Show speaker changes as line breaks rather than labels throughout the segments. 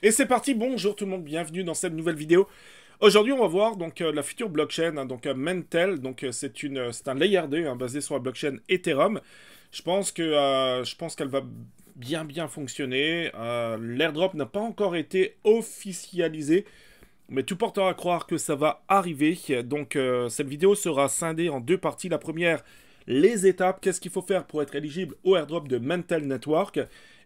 Et c'est parti, bonjour tout le monde, bienvenue dans cette nouvelle vidéo. Aujourd'hui, on va voir donc la future blockchain, Mantel. C'est un layer 2 basé sur la blockchain Ethereum. Je pense qu'elle va bien fonctionner. L'airdrop n'a pas encore été officialisé, mais tout portera à croire que ça va arriver. Cette vidéo sera scindée en deux parties. La première, les étapes, qu'est-ce qu'il faut faire pour être éligible au airdrop de Mantel Network.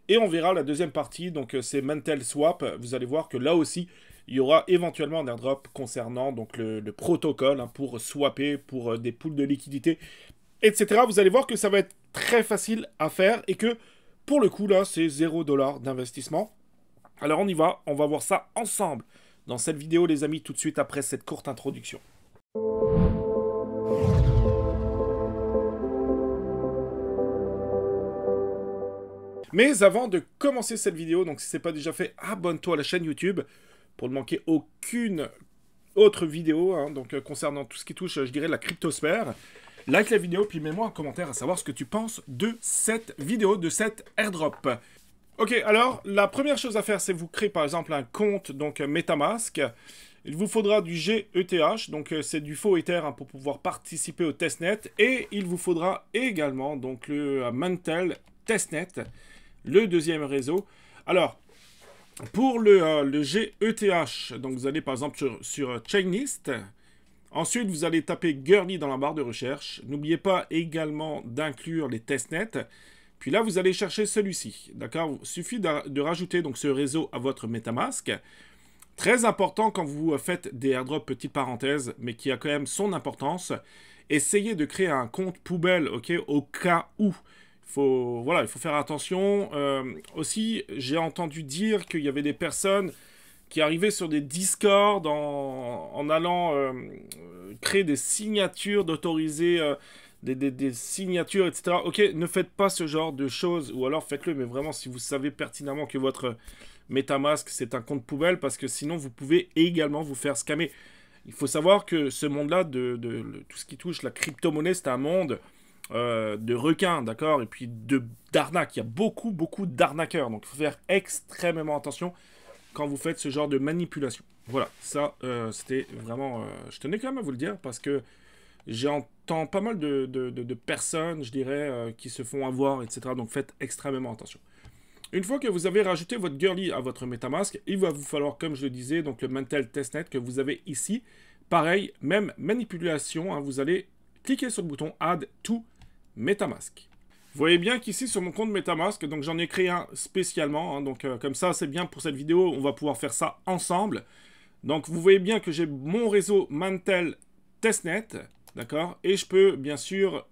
Et on verra la deuxième partie, c'est Mantel Swap. Vous allez voir que là aussi, il y aura éventuellement un airdrop concernant le protocole pour swapper, pour des pools de liquidité, etc. Vous allez voir que ça va être très facile à faire et que pour le coup là, c'est 0 $ d'investissement. Alors on y va, on va voir ça ensemble dans cette vidéo les amis, tout de suite après cette courte introduction. Mais avant de commencer cette vidéo, donc si ce n'est pas déjà fait, abonne-toi à la chaîne YouTube pour ne manquer aucune autre vidéo concernant tout ce qui touche, je dirais, la cryptosphère. Like la vidéo, puis mets-moi un commentaire à savoir ce que tu penses de cette vidéo, de cette airdrop. Ok, alors, la première chose à faire, c'est vous créer par exemple un compte, MetaMask. Il vous faudra du GETH, c'est du faux Ether pour pouvoir participer au testnet. Et il vous faudra également le Mantel Testnet, le deuxième réseau. Alors, pour le GETH, donc vous allez par exemple sur Chainlist. Ensuite, vous allez taper Girly dans la barre de recherche. N'oubliez pas également d'inclure les testnets. Puis là, vous allez chercher celui-ci. D'accord? Il suffit de rajouter ce réseau à votre MetaMask. Très important quand vous faites des airdrops, petite parenthèse, mais qui a quand même son importance. Essayez de créer un compte poubelle, ok, au cas où. Il faut faire attention. Aussi, j'ai entendu dire qu'il y avait des personnes qui arrivaient sur des Discord en allant créer des signatures, d'autoriser des signatures, etc. Ok, ne faites pas ce genre de choses, ou alors faites-le, mais vraiment si vous savez pertinemment que votre MetaMask, c'est un compte poubelle, parce que sinon vous pouvez également vous faire scammer. Il faut savoir que ce monde-là, tout ce qui touche la crypto-monnaie, c'est un monde de requins, d'accord, et puis d'arnaques. Il y a beaucoup d'arnaqueurs, donc il faut faire extrêmement attention quand vous faites ce genre de manipulation. Voilà, ça, c'était vraiment... je tenais quand même à vous le dire, parce que j'entends pas mal de personnes, je dirais, qui se font avoir, etc. Donc faites extrêmement attention. Une fois que vous avez rajouté votre Girly à votre MetaMask, il va vous falloir, comme je le disais, le Mantel Testnet que vous avez ici. Pareil, même manipulation, vous allez cliquer sur le bouton Add to MetaMask. Vous voyez bien qu'ici, sur mon compte MetaMask, j'en ai créé un spécialement. Comme ça, c'est bien pour cette vidéo, on va pouvoir faire ça ensemble. Donc, vous voyez bien que j'ai mon réseau Mantel Testnet, d'accord? Et je peux, bien sûr,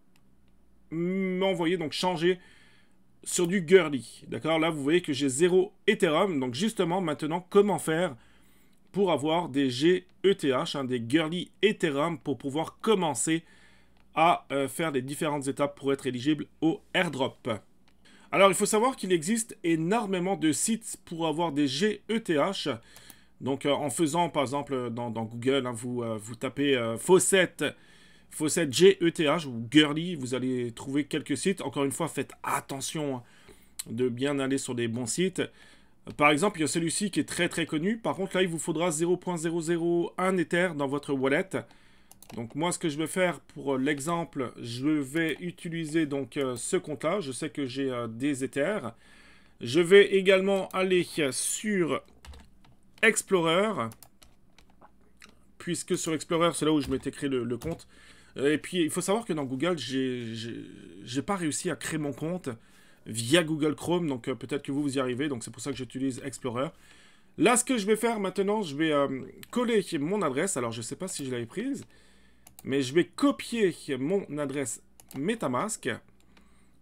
m'envoyer, changer sur du Girly, d'accord? Là, vous voyez que j'ai 0 Ethereum. Donc, justement, maintenant, comment faire pour avoir des GETH, des Girly Ethereum, pour pouvoir commencer à faire les différentes étapes pour être éligible au airdrop. Alors, il faut savoir qu'il existe énormément de sites pour avoir des GETH. En faisant, par exemple, dans Google, vous tapez Faucet GETH ou Girly, vous allez trouver quelques sites. Encore une fois, faites attention de bien aller sur les bons sites. Par exemple, il y a celui-ci qui est très connu. Par contre, là, il vous faudra 0.001 Ether dans votre wallet. Donc moi, ce que je vais faire pour l'exemple, je vais utiliser ce compte-là. Je sais que j'ai des Ethers. Je vais également aller sur Explorer, puisque sur Explorer, c'est là où je m'étais créé le compte. Et puis, il faut savoir que dans Google, j'ai pas réussi à créer mon compte via Google Chrome. Donc peut-être que vous y arrivez. Donc c'est pour ça que j'utilise Explorer. Là, ce que je vais faire maintenant, je vais coller mon adresse. Alors, je sais pas si je l'avais prise. Mais je vais copier mon adresse MetaMask.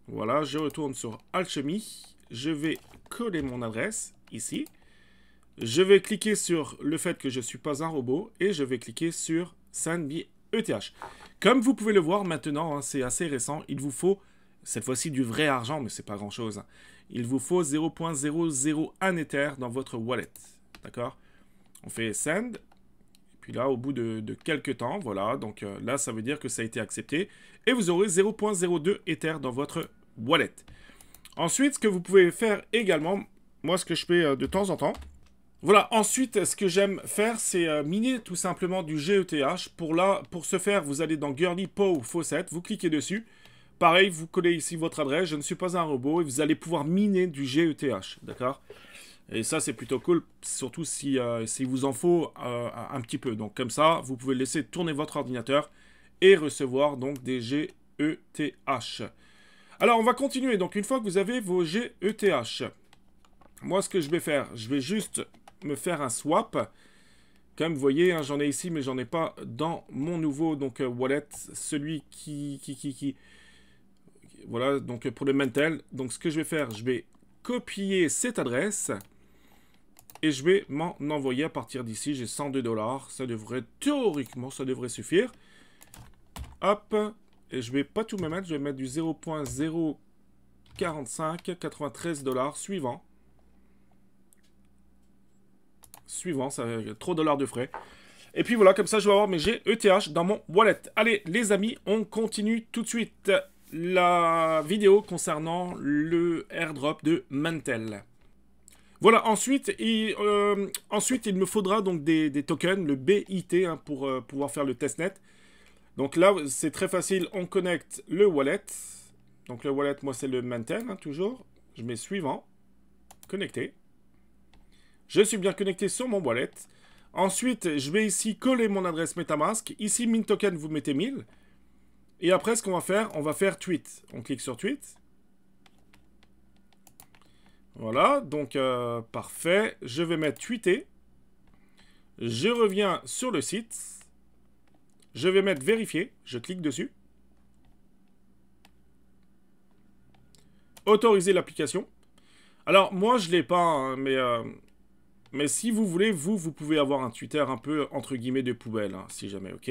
Voilà, je retourne sur Alchemy. Je vais coller mon adresse ici. Je vais cliquer sur le fait que je ne suis pas un robot. Et je vais cliquer sur Send me ETH. Comme vous pouvez le voir maintenant, c'est assez récent. Il vous faut, cette fois-ci, du vrai argent, mais c'est pas grand-chose. Il vous faut 0.001 Ether dans votre wallet. D'accord? On fait Send. Puis là, au bout de quelques temps, voilà, là, ça veut dire que ça a été accepté. Et vous aurez 0.02 Ether dans votre wallet. Ensuite, ce que vous pouvez faire également, moi, ce que je fais de temps en temps, Voilà, ensuite, ce que j'aime faire, c'est miner tout simplement du GETH. Pour ce faire, vous allez dans Girly Pow Faucet, vous cliquez dessus. Pareil, vous collez ici votre adresse, je ne suis pas un robot, et vous allez pouvoir miner du GETH, d'accord? Et ça, c'est plutôt cool, surtout si vous en faut un petit peu. Donc comme ça, vous pouvez laisser tourner votre ordinateur et recevoir donc des GETH. Alors, on va continuer. Donc une fois que vous avez vos GETH, moi, ce que je vais faire, je vais juste me faire un swap. Comme vous voyez, hein, j'en ai ici, mais j'en ai pas dans mon nouveau wallet, celui voilà, donc pour le Mantel. Donc ce que je vais faire, je vais copier cette adresse et je vais m'en envoyer à partir d'ici. J'ai 102 $. Ça devrait, théoriquement, ça devrait suffire. Hop, et je vais pas tout me mettre, je vais mettre du 0.045, 93 $ suivant. Suivant, ça a trop de dollars de frais. Et puis voilà, comme ça, je vais avoir mes GETH dans mon wallet. Allez, les amis, on continue tout de suite la vidéo concernant le airdrop de Mantel. Voilà, ensuite, il me faudra donc des tokens, le BIT, hein, pour pouvoir faire le testnet. Donc là, c'est très facile, on connecte le wallet. Donc le wallet, moi, c'est le Mantel, hein, toujours. Je mets suivant, connecté. Je suis bien connecté sur mon wallet. Ensuite, je vais ici coller mon adresse MetaMask. Ici, mint token, vous mettez 1000. Et après, ce qu'on va faire tweet. On clique sur tweet. Voilà, donc parfait. Je vais mettre tweeter. Je reviens sur le site. Je vais mettre vérifier. Je clique dessus. Autoriser l'application. Alors, moi, je ne l'ai pas, hein, mais si vous voulez, vous pouvez avoir un Twitter un peu, entre guillemets, de poubelle, hein, si jamais, ok?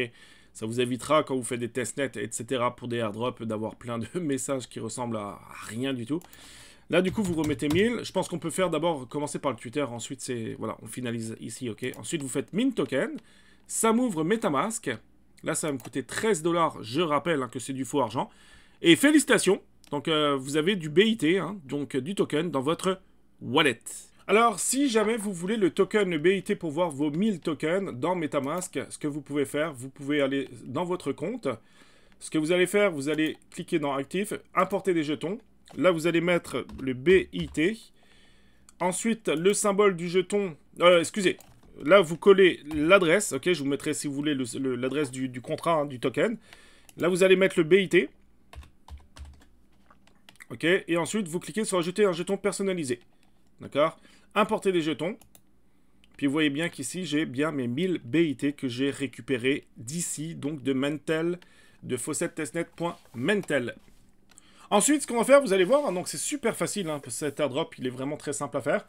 Ça vous évitera, quand vous faites des testnets, etc., pour des airdrops, d'avoir plein de messages qui ressemblent à rien du tout. Là, du coup, vous remettez 1000. Je pense qu'on peut faire d'abord, commencer par le Twitter, ensuite, c'est... Voilà, on finalise ici, ok? Ensuite, vous faites mint token. Ça m'ouvre MetaMask. Là, ça va me coûter 13 $. Je rappelle, hein, que c'est du faux argent. Et félicitations! Donc, vous avez du BIT, hein, donc du token, dans votre wallet. Alors, si jamais vous voulez le token BIT pour voir vos 1000 tokens dans MetaMask, ce que vous pouvez faire, vous pouvez aller dans votre compte. Ce que vous allez faire, vous allez cliquer dans Actif, importer des jetons. Là, vous allez mettre le BIT. Ensuite, le symbole du jeton... excusez. Là, vous collez l'adresse. Ok, je vous mettrai, si vous voulez, l'adresse du contrat, hein, du token. Là, vous allez mettre le BIT. Ok, et ensuite, vous cliquez sur ajouter un jeton personnalisé. D'accord? Importer des jetons. Puis vous voyez bien qu'ici, j'ai bien mes 1000 BIT que j'ai récupérés d'ici, donc de Mantel, de faucettestnet.mantel. Ensuite, ce qu'on va faire, vous allez voir, hein, donc c'est super facile, hein, cet airdrop, il est vraiment très simple à faire.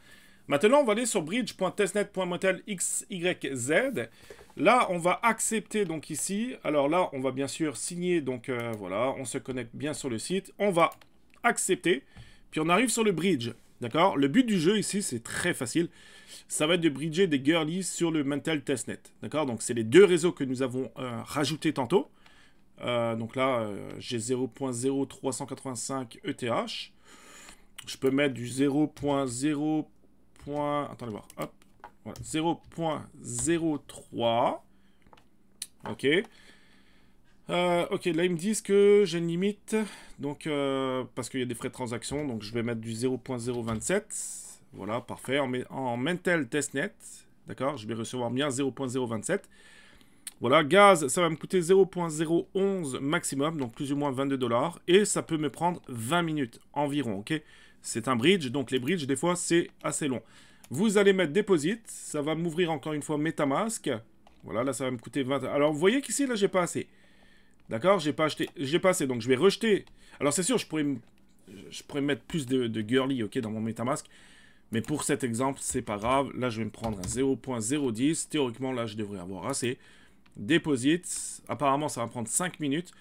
Maintenant, on va aller sur bridge.testnet.mantel.xyz. Là, on va accepter, donc ici. Alors là, on va bien sûr signer, donc voilà, on se connecte bien sur le site. On va accepter, puis on arrive sur le bridge. D'accord? Le but du jeu ici, c'est très facile. Ça va être de bridger des girlies sur le Mantel Testnet. D'accord? Donc, c'est les deux réseaux que nous avons rajoutés tantôt. Donc là, j'ai 0.0385 ETH. Je peux mettre du 0.0. Attendez voir. Hop. Voilà. 0.03. Ok. Ok, là ils me disent que j'ai une limite, donc parce qu'il y a des frais de transaction, donc je vais mettre du 0.027, voilà, parfait, en Mantel Testnet, d'accord, je vais recevoir bien 0.027, voilà, gaz, ça va me coûter 0.011 maximum, donc plus ou moins 22 $, et ça peut me prendre 20 minutes environ, ok, c'est un bridge, donc les bridges, des fois, c'est assez long. Vous allez mettre Deposit, ça va m'ouvrir encore une fois MetaMask, voilà, là ça va me coûter 20, alors vous voyez qu'ici, là j'ai pas assez. D'accord, j'ai pas assez, donc je vais rejeter. Alors c'est sûr, je pourrais mettre plus de girly, ok, dans mon MetaMask. Mais pour cet exemple, c'est pas grave. Là, je vais me prendre un 0.010. Théoriquement, là, je devrais avoir assez. Deposit. Apparemment, ça va prendre 5 minutes.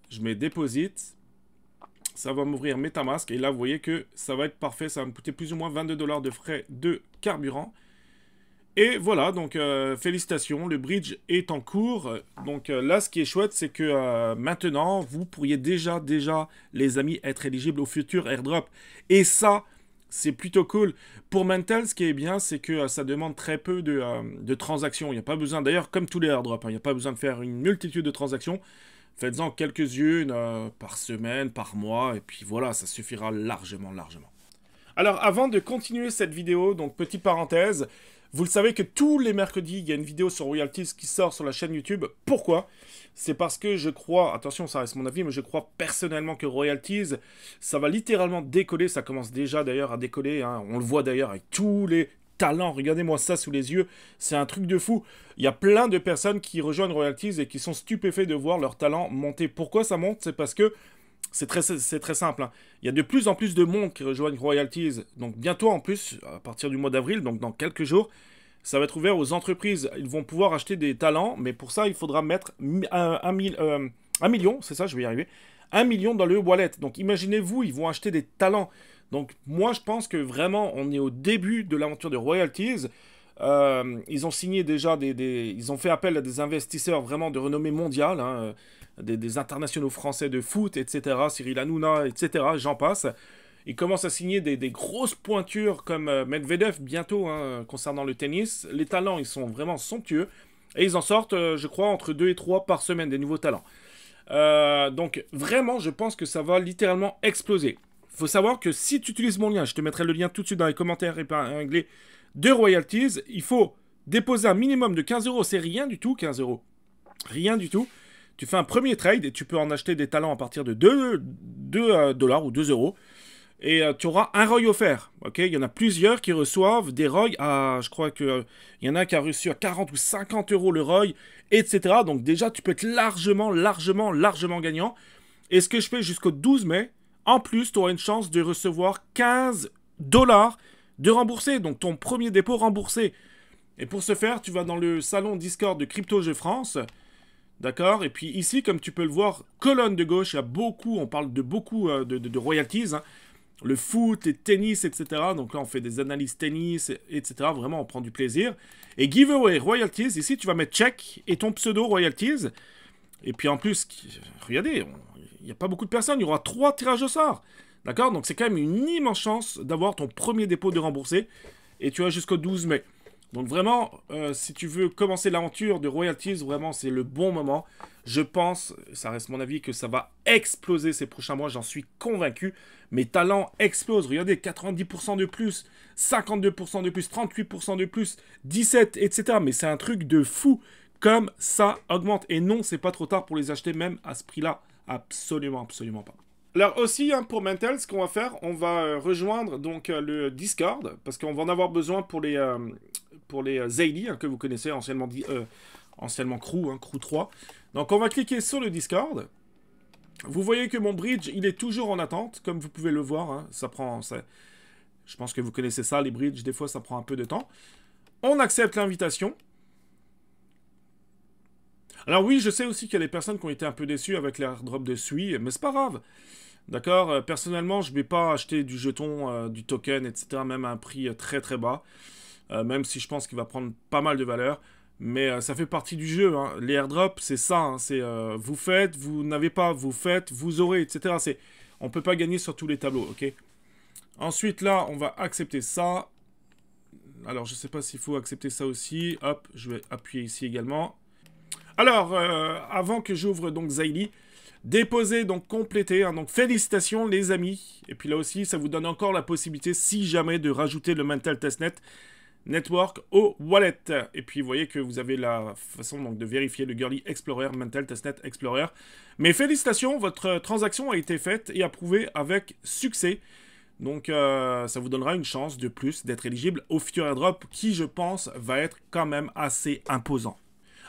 Je mets Deposit. Ça va m'ouvrir MetaMask. Et là, vous voyez que ça va être parfait. Ça va me coûter plus ou moins 22 $ de frais de carburant. Et voilà, donc félicitations, le bridge est en cours. Donc là, ce qui est chouette, c'est que maintenant, vous pourriez déjà, les amis, être éligibles au futur airdrop. Et ça, c'est plutôt cool. Pour Mantle, ce qui est bien, c'est que ça demande très peu de transactions. Il n'y a pas besoin, d'ailleurs, comme tous les airdrops, hein, il n'y a pas besoin de faire une multitude de transactions. Faites-en quelques-unes par semaine, par mois, et puis voilà, ça suffira largement, largement. Alors, avant de continuer cette vidéo, donc petite parenthèse, vous le savez que tous les mercredis, il y a une vidéo sur Royalties qui sort sur la chaîne YouTube. Pourquoi? C'est parce que je crois, attention, ça reste mon avis, mais je crois personnellement que Royalties, ça va littéralement décoller. Ça commence déjà d'ailleurs à décoller, hein. On le voit d'ailleurs avec tous les talents. Regardez-moi ça sous les yeux, c'est un truc de fou. Il y a plein de personnes qui rejoignent Royalties et qui sont stupéfaits de voir leur talent monter. Pourquoi ça monte? C'est parce que c'est très simple, hein. Il y a de plus en plus de monde qui rejoignent Royalties. Donc bientôt en plus, à partir du mois d'avril, donc dans quelques jours, ça va être ouvert aux entreprises. Ils vont pouvoir acheter des talents, mais pour ça, il faudra mettre 1 million, c'est ça, je vais y arriver, 1 million dans le wallet. Donc imaginez-vous, ils vont acheter des talents. Donc moi, je pense que vraiment, on est au début de l'aventure de Royalties. Ils ont signé déjà ils ont fait appel à des investisseurs vraiment de renommée mondiale, hein, des internationaux français de foot, etc., Cyril Hanouna, etc., j'en passe. Ils commencent à signer des grosses pointures comme Medvedev bientôt, hein, concernant le tennis. Les talents, ils sont vraiment somptueux. Et ils en sortent, je crois, entre 2 et 3 par semaine, des nouveaux talents. Donc vraiment, je pense que ça va littéralement exploser. Il faut savoir que si tu utilises mon lien, je te mettrai le lien tout de suite dans les commentaires épinglés de Royalties, il faut déposer un minimum de 15 euros. C'est rien du tout, 15 euros. Rien du tout. Tu fais un premier trade et tu peux en acheter des talents à partir de 2 dollars ou 2 euros. Et tu auras un ROI offert. Okay, il y en a plusieurs qui reçoivent des ROI à, je crois qu'il y en a qui a reçu à 40 ou 50 euros le ROI, etc. Donc déjà, tu peux être largement gagnant. Et ce que je fais jusqu'au 12 mai, en plus, tu auras une chance de recevoir 15 dollars de remboursé. Donc ton premier dépôt remboursé. Et pour ce faire, tu vas dans le salon Discord de Crypto Jeux France. D'accord? Et puis ici, comme tu peux le voir, colonne de gauche, il y a beaucoup, on parle de beaucoup de royalties, hein. Le foot, les tennis, etc. Donc là, on fait des analyses tennis, etc. Vraiment, on prend du plaisir. Et giveaway royalties, ici, tu vas mettre check et ton pseudo royalties. Et puis en plus, regardez, il n'y a pas beaucoup de personnes, il y aura 3 tirages au sort. D'accord? Donc c'est quand même une immense chance d'avoir ton premier dépôt de remboursé. Et tu as jusqu'au 12 mai. Donc vraiment, si tu veux commencer l'aventure de Royalties, vraiment c'est le bon moment. Je pense, ça reste mon avis, que ça va exploser ces prochains mois, j'en suis convaincu. Mes talents explosent, regardez, 90% de plus, 52% de plus, 38% de plus, 17%, etc. Mais c'est un truc de fou, comme ça augmente. Et non, c'est pas trop tard pour les acheter, même à ce prix-là, absolument, absolument pas. Alors aussi, hein, pour Mantle, ce qu'on va faire, on va rejoindre donc le Discord, parce qu'on va en avoir besoin pour les Zayli, hein, que vous connaissez, anciennement Crew, hein, Crew 3. Donc on va cliquer sur le Discord. Vous voyez que mon bridge, il est toujours en attente, comme vous pouvez le voir. Hein, je pense que vous connaissez ça, les bridges, des fois ça prend un peu de temps. On accepte l'invitation. Alors oui, je sais aussi qu'il y a des personnes qui ont été un peu déçues avec l'airdrop de Sui, mais c'est pas grave. D'accord, personnellement, je ne vais pas acheter du jeton, du token, etc., même à un prix très très bas. Même si je pense qu'il va prendre pas mal de valeur. Mais ça fait partie du jeu, hein. Les airdrops, c'est ça, hein. C'est vous faites, vous n'avez pas, vous faites, vous aurez, etc. On ne peut pas gagner sur tous les tableaux, ok? Ensuite, là, on va accepter ça. Alors, je ne sais pas s'il faut accepter ça aussi. Hop, je vais appuyer ici également. Alors, avant que j'ouvre donc Zayli, déposer, donc compléter, hein, donc félicitations les amis. Et puis là aussi, ça vous donne encore la possibilité, si jamais, de rajouter le Mantle Testnet Network au wallet. Et puis vous voyez que vous avez la façon donc de vérifier le Girly Explorer, Mantle Testnet Explorer. Mais félicitations, votre transaction a été faite et approuvée avec succès. Donc ça vous donnera une chance de plus d'être éligible au futur airdrop qui, je pense, va être quand même assez imposant.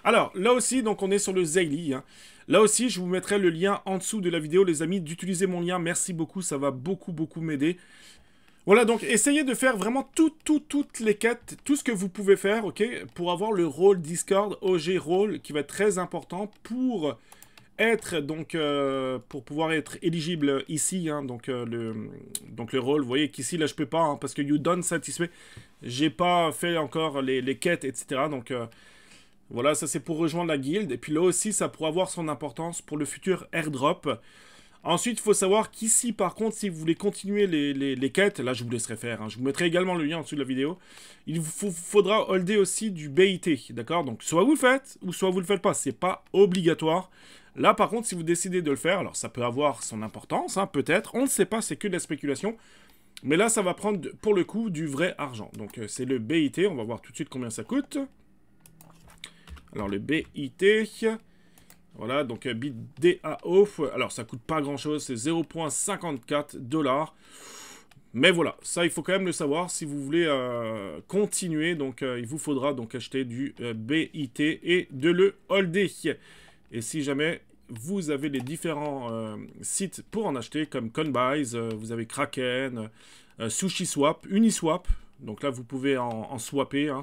Alors, là aussi, donc on est sur le Zayli, hein. Là aussi, je vous mettrai le lien en dessous de la vidéo, les amis, d'utiliser mon lien. Merci beaucoup, ça va beaucoup m'aider. Voilà, donc essayez de faire vraiment toutes les quêtes, tout ce que vous pouvez faire, ok, pour avoir le rôle Discord OG rôle, qui va être très important pour être, donc, pour pouvoir être éligible ici, hein, donc le rôle. Vous voyez qu'ici, là, je peux pas, hein, parce que You Don't Satisfait, j'ai pas fait encore les quêtes, etc., donc... voilà, ça c'est pour rejoindre la guilde. Et puis là aussi, ça pourra avoir son importance pour le futur airdrop. Ensuite, il faut savoir qu'ici, par contre, si vous voulez continuer les quêtes, là, je vous laisserai faire, hein, je vous mettrai également le lien en dessous de la vidéo, il vous faudra holder aussi du BIT, d'accord? Donc, soit vous le faites, ou soit vous le faites pas, c'est pas obligatoire. Là, par contre, si vous décidez de le faire, alors ça peut avoir son importance, hein, peut-être, on ne sait pas, c'est que de la spéculation, mais là, ça va prendre, pour le coup, du vrai argent. Donc, c'est le BIT, on va voir tout de suite combien ça coûte. Alors, le BIT... Voilà, donc BitDAO, alors ça coûte pas grand chose, c'est 0,54 $. Mais voilà, ça il faut quand même le savoir, si vous voulez continuer, donc il vous faudra donc acheter du BIT et de le holder. Et si jamais vous avez les différents sites pour en acheter, comme Coinbase, vous avez Kraken, SushiSwap, Uniswap, donc là vous pouvez en swapper, hein,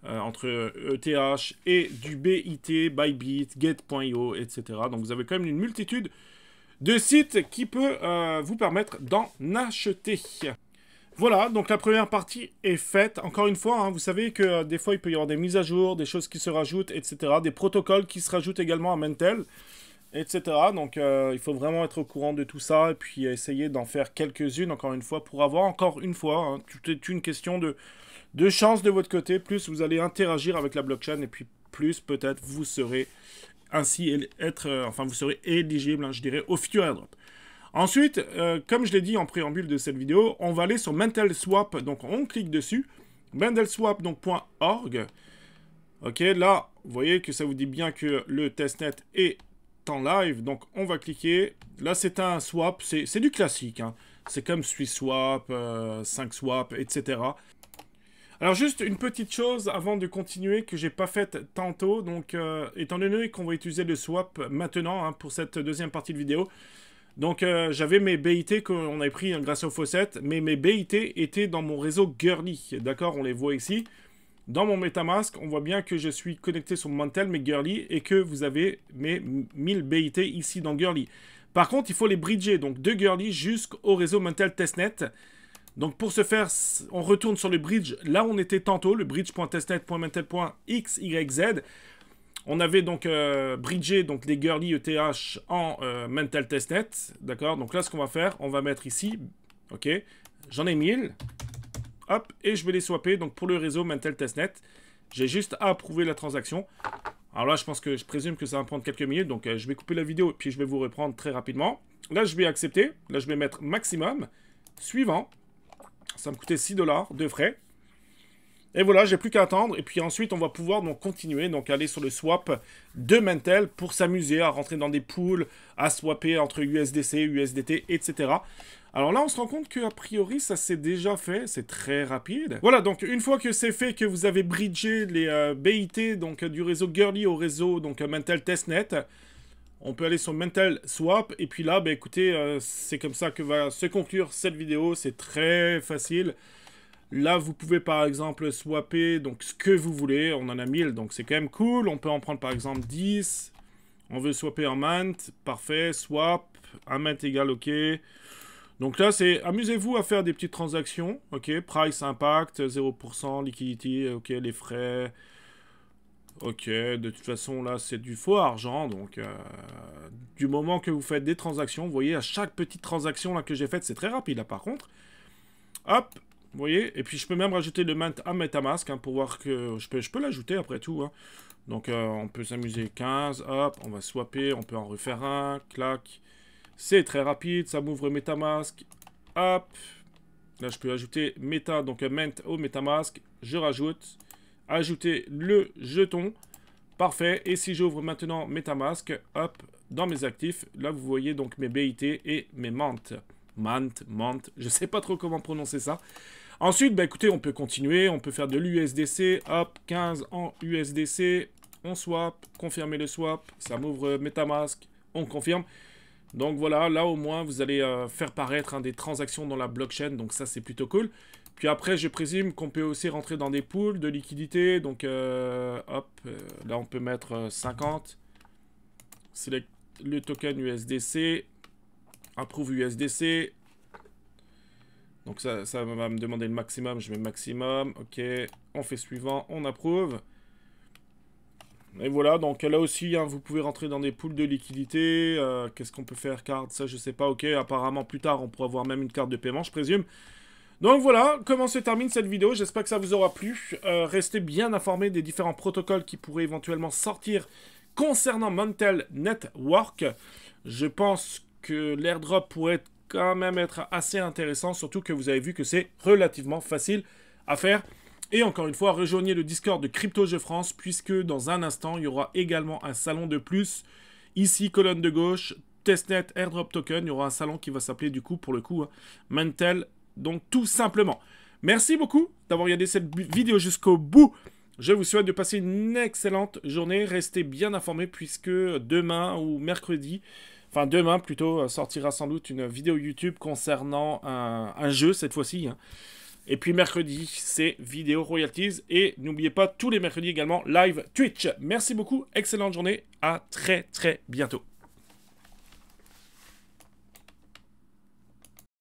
entre ETH et du BIT, Bybit, Get.io, etc. Donc vous avez quand même une multitude de sites qui peut vous permettre d'en acheter. Voilà, donc la première partie est faite. Encore une fois, hein, vous savez que des fois il peut y avoir des mises à jour, des choses qui se rajoutent, etc. Des protocoles qui se rajoutent également à Mantel, etc. Donc il faut vraiment être au courant de tout ça et puis essayer d'en faire quelques-unes, encore une fois, pour avoir encore une fois, hein, tout est une question de chance de votre côté, plus vous allez interagir avec la blockchain et puis plus peut-être vous serez ainsi vous serez éligible, hein, je dirais, au futur airdrop. Ensuite, comme je l'ai dit en préambule de cette vidéo, on va aller sur MantelSwap, donc on clique dessus, MantelSwap.org. Ok, là, vous voyez que ça vous dit bien que le testnet est en live, donc on va cliquer. Là, c'est un swap, c'est du classique, hein. C'est comme SwissSwap, 5swap, etc. Alors juste une petite chose avant de continuer que j'ai pas faite tantôt, donc étant donné qu'on va utiliser le swap maintenant, hein, pour cette deuxième partie de vidéo, donc j'avais mes BIT qu'on avait pris, hein, grâce au faucet, mais mes BIT étaient dans mon réseau Girly, d'accord, on les voit ici. Dans mon MetaMask, on voit bien que je suis connecté sur Mantel, mais Girly, et que vous avez mes 1000 BIT ici dans Girly. Par contre, il faut les bridger, donc de Girly jusqu'au réseau Mantel Testnet. Donc pour ce faire, on retourne sur le bridge, là où on était tantôt, le bridge.testnet.mantel.xyz. On avait donc bridgé donc, les Girly ETH en Mantel Testnet, d'accord? Donc là, ce qu'on va faire, on va mettre ici, ok? J'en ai 1000, hop, et je vais les swapper donc pour le réseau Mantel Testnet. J'ai juste à approuver la transaction. Alors là, je présume que ça va prendre quelques minutes, donc je vais couper la vidéo, puis je vais vous reprendre très rapidement. Là, je vais accepter, là, je vais mettre maximum, suivant. Ça me coûtait 6 $ de frais. Et voilà, j'ai plus qu'à attendre. Et puis ensuite, on va pouvoir donc continuer, donc aller sur le swap de Mantel pour s'amuser à rentrer dans des pools, à swapper entre USDC, USDT, etc. Alors là, on se rend compte qu'a priori, ça s'est déjà fait. C'est très rapide. Voilà, donc une fois que c'est fait, que vous avez bridgé les BIT donc, du réseau Girly au réseau donc Mantel Testnet, on peut aller sur Mantel Swap, et puis là, bah, écoutez, c'est comme ça que va se conclure cette vidéo, c'est très facile. Là, vous pouvez par exemple swapper donc, ce que vous voulez, on en a 1000, donc c'est quand même cool. On peut en prendre par exemple 10, on veut swapper en Mant, parfait, swap, un Mant égale OK. Donc là, c'est amusez-vous à faire des petites transactions, OK, price impact, 0%, liquidity, OK, les frais... Ok, de toute façon, là, c'est du faux argent, donc du moment que vous faites des transactions, vous voyez, à chaque petite transaction là, que j'ai faite, c'est très rapide, là, par contre. Hop, vous voyez, et puis je peux même rajouter le Mant à MetaMask, hein, pour voir que je peux l'ajouter, après tout, hein. Donc, on peut s'amuser 15, hop, on va swapper, on peut en refaire un, clac. C'est très rapide, ça m'ouvre MetaMask, hop. Là, je peux ajouter Meta, donc Mant au MetaMask, je rajoute... Ajouter le jeton. Parfait. Et si j'ouvre maintenant MetaMask, hop, dans mes actifs, là vous voyez donc mes BIT et mes Mant. Mant, je sais pas trop comment prononcer ça. Ensuite, bah écoutez, on peut continuer, on peut faire de l'USDC, hop, 15 en USDC, on swap, confirmer le swap, ça m'ouvre MetaMask, on confirme. Donc voilà, là au moins vous allez faire paraître, hein, des transactions dans la blockchain, donc ça c'est plutôt cool. Puis après, je présume qu'on peut aussi rentrer dans des pools de liquidité. Donc, hop, là, on peut mettre 50. Select le token USDC. Approve USDC. Donc, ça va me demander le maximum. Je mets maximum. OK. On fait suivant. On approuve. Et voilà, donc là aussi, hein, vous pouvez rentrer dans des pools de liquidité. Qu'est-ce qu'on peut faire, carte? Ça, je sais pas, ok. Apparemment, plus tard, on pourra avoir même une carte de paiement, je présume. Donc voilà, comment se termine cette vidéo. J'espère que ça vous aura plu. Restez bien informés des différents protocoles qui pourraient éventuellement sortir concernant Montel Network. Je pense que l'airdrop pourrait quand même être assez intéressant, surtout que vous avez vu que c'est relativement facile à faire. Et encore une fois, rejoignez le Discord de Crypto Jeux France, puisque dans un instant, il y aura également un salon de plus. Ici, colonne de gauche, Testnet Airdrop Token. Il y aura un salon qui va s'appeler du coup, pour le coup, Montel. Donc tout simplement. Merci beaucoup d'avoir regardé cette vidéo jusqu'au bout. Je vous souhaite de passer une excellente journée. Restez bien informés puisque demain ou mercredi, enfin demain plutôt, sortira sans doute une vidéo YouTube concernant un jeu cette fois-ci. Hein. Et puis mercredi, c'est vidéo royalties. Et n'oubliez pas, tous les mercredis également, live Twitch. Merci beaucoup, excellente journée, à très très bientôt.